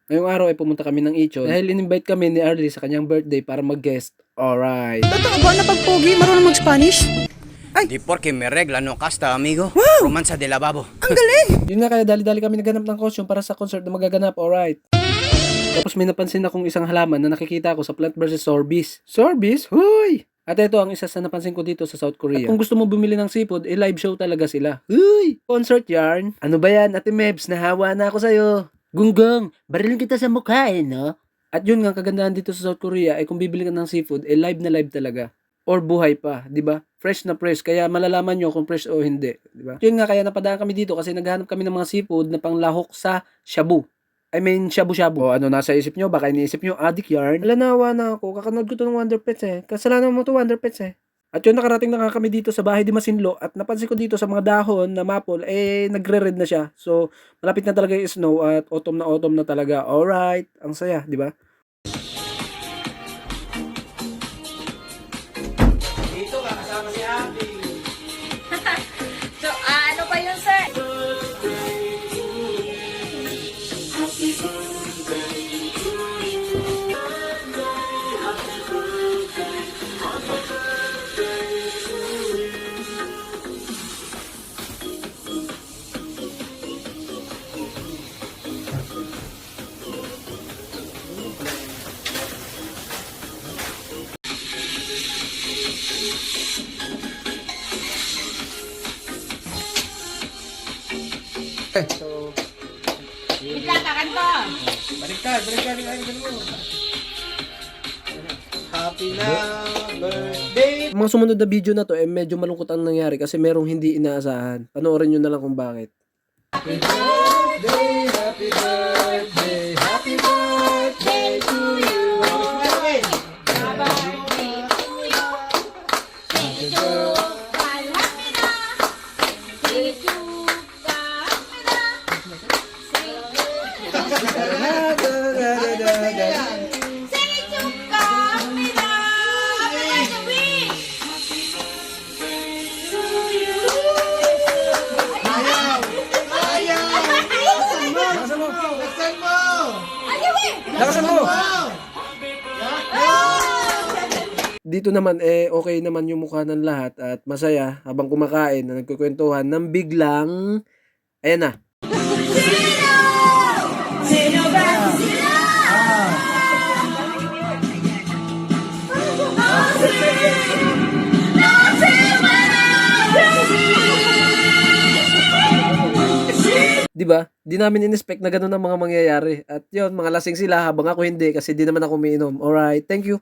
Ngayong araw ay pumunta kami ng Ichon dahil in-invite kami ni Arlie sa kanyang birthday para mag-guest. Alright. Totoo ba na pag pogi marunong mag-Spanish? Di porque me regla no casta, amigo. Wow! Romanza de lavabo. Ang galing! Yun nga kaya dali-dali kami naganap ng costume para sa concert na magaganap. Alright. Tapos may napansin akong isang halaman na nakikita ko sa Plant vs. Sorbis. Sorbis? Huy! At ito ang isa sa napansin ko dito sa South Korea. At kung gusto mo bumili ng seafood, live show talaga sila. Huy! Concert yarn? Ano ba yan, Ate Mebs? Nahawa na ako sa'yo. Gunggong, barilin kita sa mukha no? At yun nga, kagandahan dito sa South Korea ay kung bibili ka ng seafood, live na live talaga. Or buhay pa, di ba? Fresh na fresh, kaya malalaman nyo kung fresh o hindi, di ba? Yun nga, kaya napadaan kami dito kasi naghahanap kami ng mga seafood na panglahok sa shabu. I mean, shabu-shabu. O ano nasa isip nyo? Baka iniisip nyo, addict yarn. Wala, nawa na ako. Kakanood ko to ng Wonder Pets eh. Kasalanan mo to Wonder Pets eh. At yun, nakarating na nga kami dito sa bahay di Masinlo at napansin ko dito sa mga dahon na maple, nagre-red na siya. So, malapit na talaga yung snow at autumn na talaga. Alright, ang saya, di ba? Dito ka kasama si Abby. So, ano pa yun, sir? So, Ika, kakanto. baliktad ay mo. Happy na birthday! Mga sumunod na video na to, medyo malungkot ang nangyari kasi merong hindi inaasahan. Panoorin nyo na lang kung bakit. Happy birthday, happy birthday, happy birthday to you. Lakasan mo! Dito naman okay naman yung mukha ng lahat at masaya habang kumakain na nagkukwentuhan ng biglang ayan na. Sino ba? Sino? Di ba? Di namin in-expect na ganun ang mga mangyayari. At yun, mga lasing sila habang ako hindi kasi di naman ako umiinom. Alright, thank you.